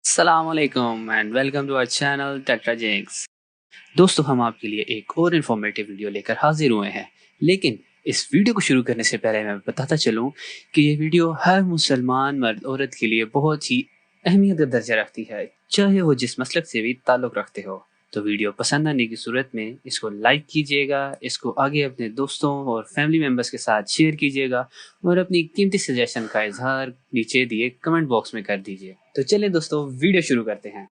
السلام علیکم and welcome to our channel Tetra Genics. دوستو، ہم آپ کے لیے ایک اور انفارمیٹیو ویڈیو لے کر حاضر ہوئے ہیں، لیکن اس ویڈیو کو شروع کرنے سے پہلے میں بتاتا چلوں کہ یہ ویڈیو ہر مسلمان مرد عورت کے لیے بہت ہی اہمیت کا درجہ رکھتی ہے، چاہے وہ جس مسلک سے بھی تعلق رکھتے ہو۔ تو ویڈیو پسند آنے کی صورت میں اس کو لائک کیجیے گا، اس کو آگے اپنے دوستوں اور فیملی ممبرس کے ساتھ شیئر کیجیے گا اور اپنی قیمتی سجیشن کا اظہار نیچے دیے کمنٹ باکس میں کر دیجیے۔ تو چلیں دوستو، ویڈیو شروع کرتے ہیں۔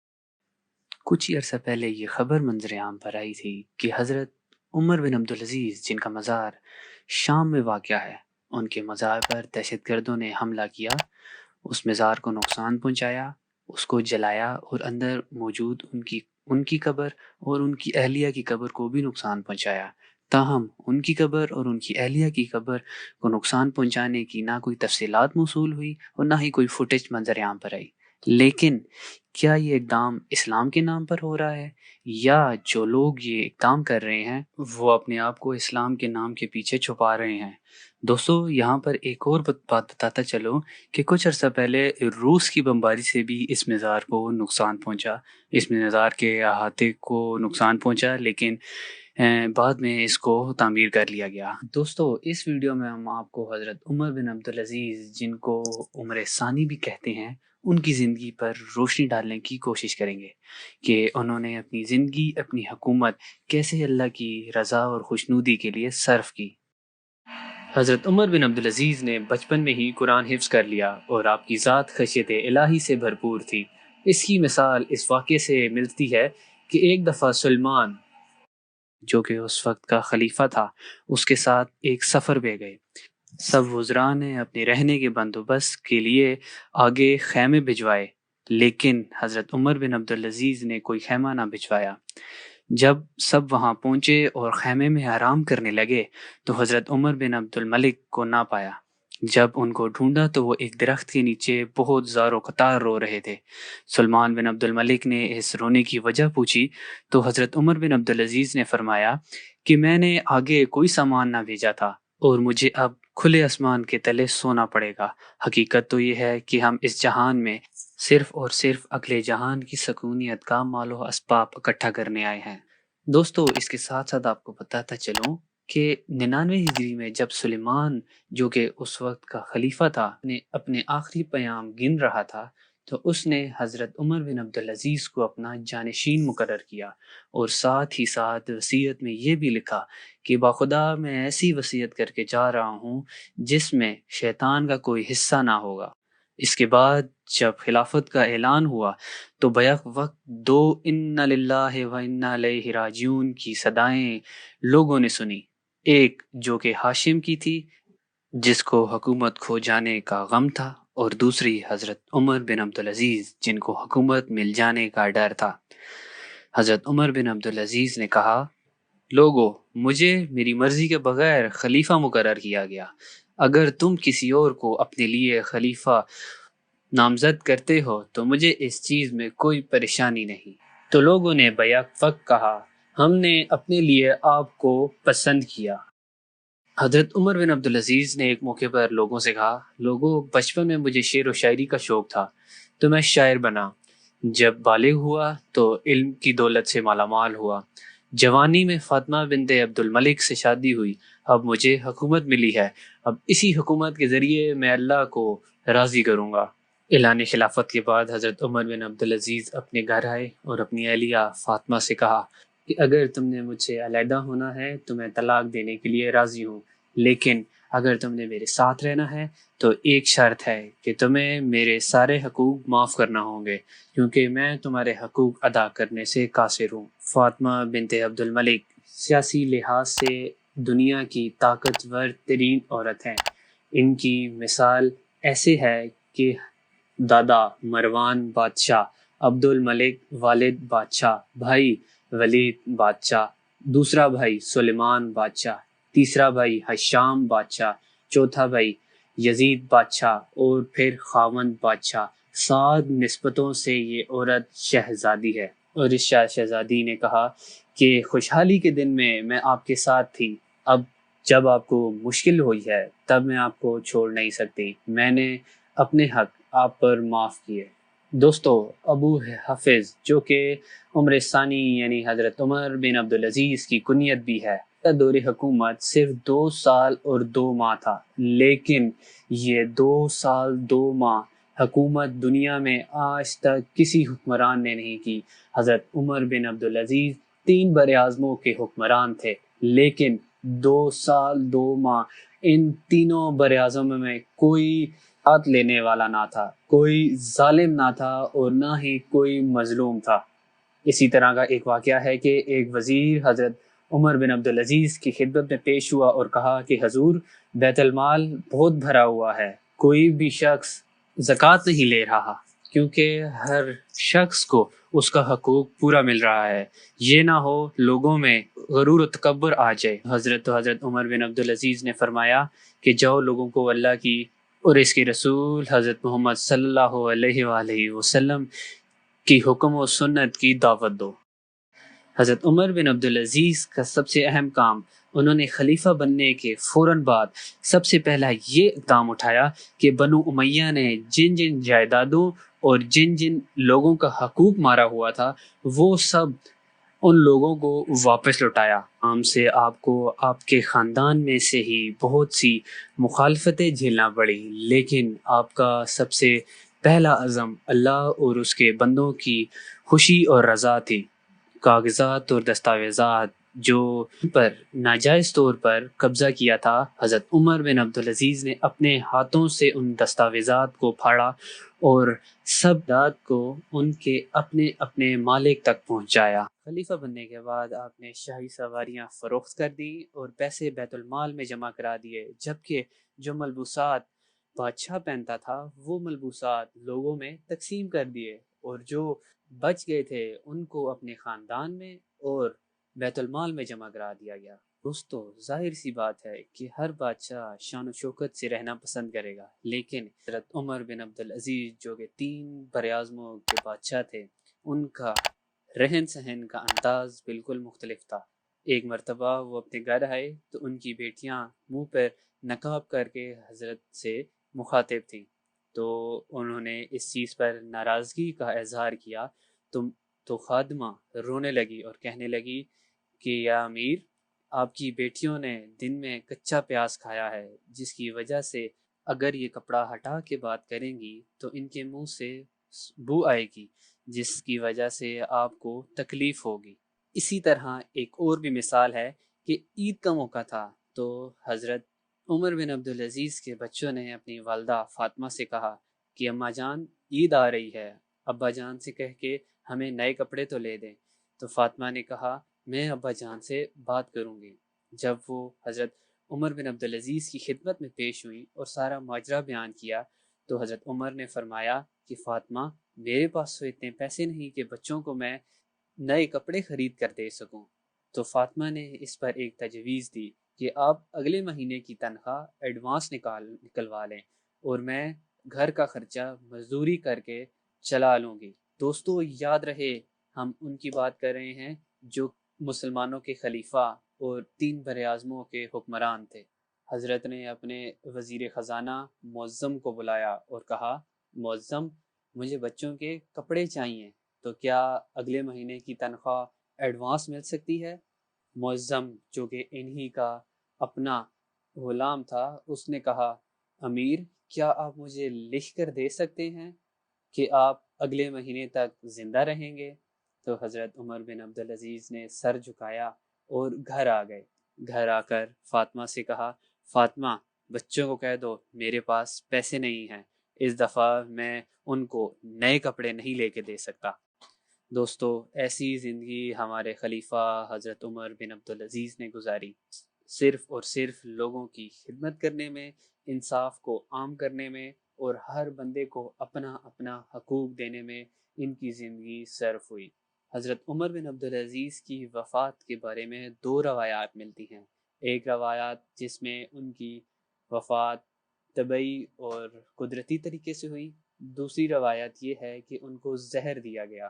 کچھ ہی عرصہ پہلے یہ خبر منظر عام پر آئی تھی کہ حضرت عمر بن عبدالعزیز، جن کا مزار شام میں واقع ہے، ان کے مزار پر دہشت گردوں نے حملہ کیا، اس مزار کو نقصان پہنچایا، اس کو جلایا اور اندر موجود ان کی قبر اور ان کی اہلیہ کی قبر کو بھی نقصان پہنچایا۔ تاہم ان کی قبر اور ان کی اہلیہ کی قبر کو نقصان پہنچانے کی نہ کوئی تفصیلات موصول ہوئی اور نہ ہی کوئی فوٹیج منظر عام پر آئی۔ لیکن کیا یہ اقدام اسلام کے نام پر ہو رہا ہے، یا جو لوگ یہ اقدام کر رہے ہیں وہ اپنے آپ کو اسلام کے نام کے پیچھے چھپا رہے ہیں؟ دوستو، یہاں پر ایک اور بات بتاتا چلو کہ کچھ عرصہ پہلے روس کی بمباری سے بھی اس مزار کو نقصان پہنچا، اس مزار کے احاطے کو نقصان پہنچا، لیکن بعد میں اس کو تعمیر کر لیا گیا۔ دوستو، اس ویڈیو میں ہم آپ کو حضرت عمر بن عبدالعزیز، جن کو عمر ثانی بھی کہتے ہیں، ان کی زندگی پر روشنی ڈالنے کی کوشش کریں گے کہ انہوں نے اپنی زندگی، اپنی حکومت کیسے اللہ کی رضا اور خوشنودی کے لیے صرف کی۔ حضرت عمر بن عبدالعزیز نے بچپن میں ہی قرآن حفظ کر لیا اور آپ کی ذات خشیت الہی سے بھرپور تھی۔ اس کی مثال اس واقعے سے ملتی ہے کہ ایک دفعہ سلمان، جو کہ اس وقت کا خلیفہ تھا، اس کے ساتھ ایک سفر پہ گئے۔ سب وزراء نے اپنے رہنے کے بندوبست کے لیے آگے خیمے بھجوائے، لیکن حضرت عمر بن عبدالعزیز نے کوئی خیمہ نہ بھجوایا۔ جب سب وہاں پہنچے اور خیمے میں آرام کرنے لگے تو حضرت عمر بن عبدالملک کو نہ پایا۔ جب ان کو ڈھونڈا تو وہ ایک درخت کے نیچے بہت زار و قطار رو رہے تھے۔ سلمان بن عبدالملک نے اس رونے کی وجہ پوچھی تو حضرت عمر بن عبدالعزیز نے فرمایا کہ میں نے آگے کوئی سامان نہ بھیجا تھا اور مجھے اب کھلے آسمان کے تلے سونا پڑے گا۔ حقیقت تو یہ ہے کہ ہم اس جہان میں صرف اور صرف اگلے جہان کی سکونیت کا مال و اسباب اکٹھا کرنے آئے ہیں۔ دوستو، اس کے ساتھ ساتھ آپ کو بتاتا چلوں کہ 99 ہجری میں جب سلیمان، جو کہ اس وقت کا خلیفہ تھا، نے اپنے آخری پیام گن رہا تھا تو اس نے حضرت عمر بن عبدالعزیز کو اپنا جانشین مقرر کیا اور ساتھ ہی ساتھ وصیت میں یہ بھی لکھا کہ باخدا میں ایسی وصیت کر کے جا رہا ہوں جس میں شیطان کا کوئی حصہ نہ ہوگا۔ اس کے بعد جب خلافت کا اعلان ہوا تو بیک وقت دو انا للہ و انا الیہ راجعون کی صدائیں لوگوں نے سنی، ایک جو کہ ہاشم کی تھی، جس کو حکومت کھو جانے کا غم تھا، اور دوسری حضرت عمر بن عبدالعزیز، جن کو حکومت مل جانے کا ڈر تھا۔ حضرت عمر بن عبدالعزیز نے کہا، لوگو، مجھے میری مرضی کے بغیر خلیفہ مقرر کیا گیا۔ اگر تم کسی اور کو اپنے لیے خلیفہ نامزد کرتے ہو تو مجھے اس چیز میں کوئی پریشانی نہیں۔ تو لوگوں نے بیک وقت کہا، ہم نے اپنے لیے آپ کو پسند کیا۔ حضرت عمر بن عبدالعزیز نے ایک موقع پر لوگوں سے کہا، لوگوں، بچپن میں مجھے شعر و شاعری کا شوق تھا تو میں شاعر بنا۔ جب بالغ ہوا تو علم کی دولت سے مالا مال ہوا۔ جوانی میں فاطمہ بنت عبد الملک سے شادی ہوئی۔ اب مجھے حکومت ملی ہے، اب اسی حکومت کے ذریعے میں اللہ کو راضی کروں گا۔ اعلان خلافت کے بعد حضرت عمر بن عبدالعزیز اپنے گھر آئے اور اپنی اہلیہ فاطمہ سے کہا کہ اگر تم نے مجھ سے علیحدہ ہونا ہے تو میں طلاق دینے کے لیے راضی ہوں، لیکن اگر تم نے میرے ساتھ رہنا ہے تو ایک شرط ہے کہ تمہیں میرے سارے حقوق معاف کرنا ہوں گے، کیونکہ میں تمہارے حقوق ادا کرنے سے قاصر ہوں۔ فاطمہ بنت عبد الملک سیاسی لحاظ سے دنیا کی طاقتور ترین عورت ہیں۔ ان کی مثال ایسے ہے کہ دادا مروان بادشاہ، عبد الملک والد بادشاہ، بھائی ولید بادشاہ، دوسرا بھائی سلیمان بادشاہ، تیسرا بھائی ہشام بادشاہ، چوتھا بھائی یزید بادشاہ، اور پھر خاوند بادشاہ۔ 7 نسبتوں سے یہ عورت شہزادی ہے۔ اور اس شہزادی نے کہا کہ خوشحالی کے دن میں آپ کے ساتھ تھی، اب جب آپ کو مشکل ہوئی ہے تب میں آپ کو چھوڑ نہیں سکتی۔ میں نے اپنے حق آپ پر معاف کیے۔ دوستو ابو حفظ جو کہ عمر ثانی یعنی حضرت عمر بن عبدالعزیز کی کنیت بھی ہے، کا دور حکومت صرف 2 سال اور 2 ماہ تھا، لیکن یہ 2 سال 2 ماہ حکومت دنیا میں آج تک کسی حکمران نے نہیں کی۔ حضرت عمر بن عبدالعزیز 3 براعظموں کے حکمران تھے، لیکن 2 سال 2 ماہ ان تینوں براعظموں میں کوئی ہاتھ لینے والا نہ تھا، کوئی ظالم نہ تھا اور نہ ہی کوئی مظلوم تھا۔ اسی طرح کا ایک واقعہ ہے کہ ایک وزیر حضرت عمر بن عبدالعزیز کی خدمت میں پیش ہوا اور کہا کہ حضور، بیت المال بہت بھرا ہوا ہے، کوئی بھی شخص زکوٰۃ نہیں لے رہا، کیونکہ ہر شخص کو اس کا حقوق پورا مل رہا ہے، یہ نہ ہو لوگوں میں غرور و تکبر آ جائے۔ حضرت عمر بن عبدالعزیز نے فرمایا کہ جاؤ لوگوں کو اللہ کی اور اس کے رسول حضرت محمد صلی اللہ علیہ وآلہ وسلم کی حکم و سنت کی دعوت دو۔ حضرت عمر بن عبدالعزیز کا سب سے اہم کام، انہوں نے خلیفہ بننے کے فوراً بعد سب سے پہلا یہ اقدام اٹھایا کہ بنو امیہ نے جن جن جائیدادوں اور جن جن لوگوں کا حقوق مارا ہوا تھا وہ سب ان لوگوں کو واپس لوٹایا۔ عام سے آپ کو آپ کے خاندان میں سے ہی بہت سی مخالفتیں جھیلنا پڑی، لیکن آپ کا سب سے پہلا عزم اللہ اور اس کے بندوں کی خوشی اور رضا تھی۔ کاغذات اور دستاویزات جو پر ناجائز طور پر قبضہ کیا تھا، حضرت عمر بن عبدالعزیز نے اپنے ہاتھوں سے ان دستاویزات کو پھاڑا اور سب داد کو ان کے اپنے اپنے مالک تک پہنچایا۔ خلیفہ بننے کے بعد آپ نے شاہی سواریاں فروخت کر دی اور پیسے بیت المال میں جمع کرا دیے، جبکہ جو ملبوسات بادشاہ پہنتا تھا وہ ملبوسات لوگوں میں تقسیم کر دیے، اور جو بچ گئے تھے ان کو اپنے خاندان میں اور بیت المال میں جمع کرا دیا گیا۔ دوستو ظاہر سی بات ہے کہ ہر بادشاہ شان و شوکت سے رہنا پسند کرے گا، لیکن حضرت عمر بن عبدالعزیز جو کہ 3 براعظموں کے بادشاہ تھے، ان کا رہن سہن کا انداز بالکل مختلف تھا۔ ایک مرتبہ وہ اپنے گھر آئے تو ان کی بیٹیاں منہ پر نقاب کر کے حضرت سے مخاطب تھیں، تو انہوں نے اس چیز پر ناراضگی کا اظہار کیا تو خادمہ رونے لگی اور کہنے لگی کہ یا امیر، آپ کی بیٹیوں نے دن میں کچا پیاز کھایا ہے، جس کی وجہ سے اگر یہ کپڑا ہٹا کے بات کریں گی تو ان کے منہ سے بو آئے گی، جس کی وجہ سے آپ کو تکلیف ہوگی۔ اسی طرح ایک اور بھی مثال ہے کہ عید کا موقع تھا تو حضرت عمر بن عبدالعزیز کے بچوں نے اپنی والدہ فاطمہ سے کہا کہ اماں جان، عید آ رہی ہے، ابا جان سے کہہ کے ہمیں نئے کپڑے تو لے دیں۔ تو فاطمہ نے کہا میں ابا جان سے بات کروں گی۔ جب وہ حضرت عمر بن عبدالعزیز کی خدمت میں پیش ہوئی اور سارا ماجرا بیان کیا تو حضرت عمر نے فرمایا کہ فاطمہ، میرے پاس تو اتنے پیسے نہیں کہ بچوں کو میں نئے کپڑے خرید کر دے سکوں۔ تو فاطمہ نے اس پر ایک تجویز دی کہ آپ اگلے مہینے کی تنخواہ ایڈوانس نکلوا لیں اور میں گھر کا خرچہ مزدوری کر کے چلا لوں گی۔ دوستو یاد رہے ہم ان کی بات کر رہے ہیں جو مسلمانوں کے خلیفہ اور 3 براعظموں کے حکمران تھے۔ حضرت نے اپنے وزیر خزانہ معظم کو بلایا اور کہا معظم، مجھے بچوں کے کپڑے چاہیے، تو کیا اگلے مہینے کی تنخواہ ایڈوانس مل سکتی ہے؟ معظم جو کہ انہی کا اپنا غلام تھا، اس نے کہا امیر، کیا آپ مجھے لکھ کر دے سکتے ہیں کہ آپ اگلے مہینے تک زندہ رہیں گے؟ تو حضرت عمر بن عبدالعزیز نے سر جھکایا اور گھر آ گئے۔ گھر آ کر فاطمہ سے کہا فاطمہ، بچوں کو کہہ دو میرے پاس پیسے نہیں ہیں، اس دفعہ میں ان کو نئے کپڑے نہیں لے کے دے سکتا۔ دوستو ایسی زندگی ہمارے خلیفہ حضرت عمر بن عبدالعزیز نے گزاری، صرف اور صرف لوگوں کی خدمت کرنے میں، انصاف کو عام کرنے میں اور ہر بندے کو اپنا اپنا حقوق دینے میں ان کی زندگی صرف ہوئی۔ حضرت عمر بن عبدالعزیز کی وفات کے بارے میں 2 روایات ملتی ہیں۔ ایک روایات جس میں ان کی وفات طبعی اور قدرتی طریقے سے ہوئی، دوسری روایت یہ ہے کہ ان کو زہر دیا گیا۔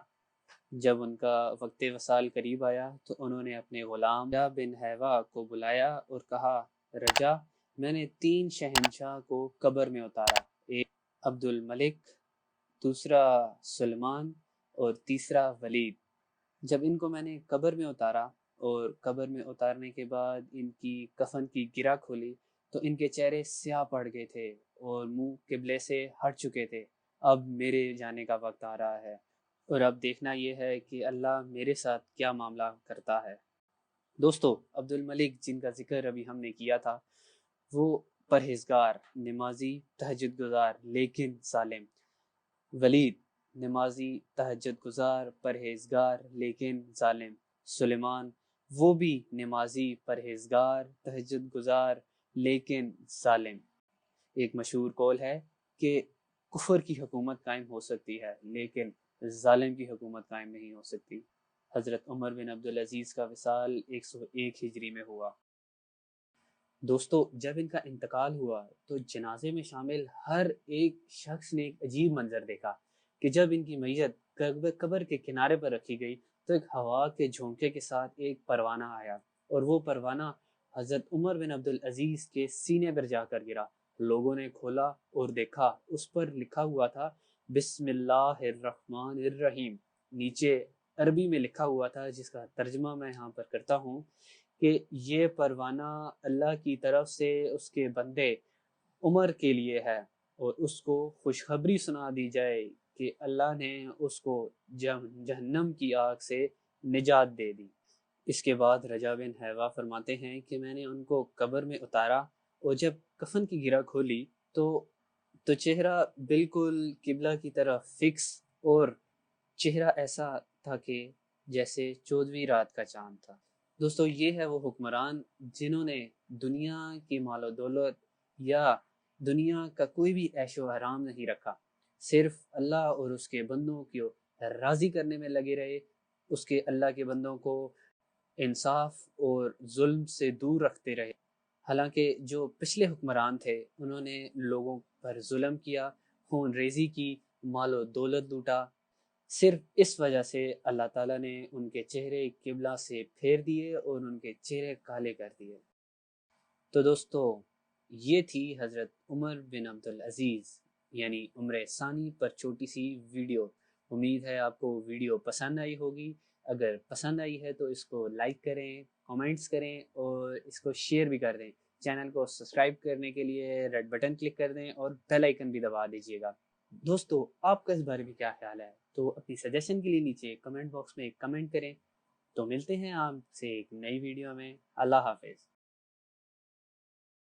جب ان کا وقت وصال قریب آیا تو انہوں نے اپنے غلام رجا بن حیوہ کو بلایا اور کہا رجا، میں نے 3 شہنشاہ کو قبر میں اتارا، ایک عبد الملک، دوسرا سلیمان اور تیسرا ولید۔ جب ان کو میں نے قبر میں اتارا اور قبر میں اتارنے کے بعد ان کی کفن کی گرہ کھولی تو ان کے چہرے سیاہ پڑ گئے تھے اور منہ قبلے سے ہٹ چکے تھے۔ اب میرے جانے کا وقت آ رہا ہے اور اب دیکھنا یہ ہے کہ اللہ میرے ساتھ کیا معاملہ کرتا ہے۔ دوستو، عبد الملک جن کا ذکر ابھی ہم نے کیا تھا، وہ پرہیزگار، نمازی، تہجد گزار لیکن ظالم۔ ولید نمازی، تہجد گزار، پرہیزگار لیکن ظالم۔ سلیمان وہ بھی نمازی، پرہیزگار، تہجد گزار لیکن ظالم۔ ایک مشہور قول ہے کہ کفر کی حکومت قائم ہو سکتی ہے لیکن ظالم کی حکومت قائم نہیں ہو سکتی۔ حضرت عمر بن عبدالعزیز کا وصال 101 ہجری میں ہوا۔ دوستو، جب ان کا انتقال ہوا تو جنازے میں شامل ہر ایک شخص نے ایک عجیب منظر دیکھا کہ جب ان کی میت قبر کے کنارے پر رکھی گئی تو ایک ہوا کے جھونکے کے ساتھ ایک پروانہ آیا اور وہ پروانہ حضرت عمر بن عبدالعزیز کے سینے پر جا کر گرا۔ لوگوں نے کھولا اور دیکھا، اس پر لکھا ہوا تھا بسم اللہ الرحمن الرحیم۔ نیچے عربی میں لکھا ہوا تھا جس کا ترجمہ میں یہاں پر کرتا ہوں کہ یہ پروانہ اللہ کی طرف سے اس کے بندے عمر کے لیے ہے اور اس کو خوشخبری سنا دی جائے کہ اللہ نے اس کو جہنم کی آگ سے نجات دے دی۔ اس کے بعد رجا بن حیوہ فرماتے ہیں کہ میں نے ان کو قبر میں اتارا اور جب کفن کی گرہ کھولی تو چہرہ بالکل قبلہ کی طرف فکس اور چہرہ ایسا تھا کہ جیسے 14ویں رات کا چاند تھا۔ دوستو، یہ ہے وہ حکمران جنہوں نے دنیا کی مال و دولت یا دنیا کا کوئی بھی عیش و آرام نہیں رکھا، صرف اللہ اور اس کے بندوں کو راضی کرنے میں لگے رہے، اس کے اللہ کے بندوں کو انصاف اور ظلم سے دور رکھتے رہے۔ حالانکہ جو پچھلے حکمران تھے انہوں نے لوگوں پر ظلم کیا، خون ریزی کی، مال و دولت لوٹا، صرف اس وجہ سے اللہ تعالیٰ نے ان کے چہرے قبلہ سے پھیر دیے اور ان کے چہرے کالے کر دیے۔ تو دوستو، یہ تھی حضرت عمر بن عبدالعزیز یعنی عمر ثانی پر چھوٹی سی ویڈیو۔ امید ہے آپ کو ویڈیو پسند آئی ہوگی۔ اگر پسند آئی ہے تو اس کو لائک کریں، کامنٹس کریں اور اس کو شیئر بھی کر دیں۔ چینل کو سبسکرائب کرنے کے لیے ریڈ بٹن کلک کر دیں اور بیل آئیکن بھی دبا دیجیے گا۔ دوستو، آپ کا اس بارے میں کیا خیال ہے؟ تو اپنی سجیشن کے لیے نیچے کمنٹ باکس میں کمنٹ کریں۔ تو ملتے ہیں آپ سے ایک نئی ویڈیو میں۔ اللہ حافظ۔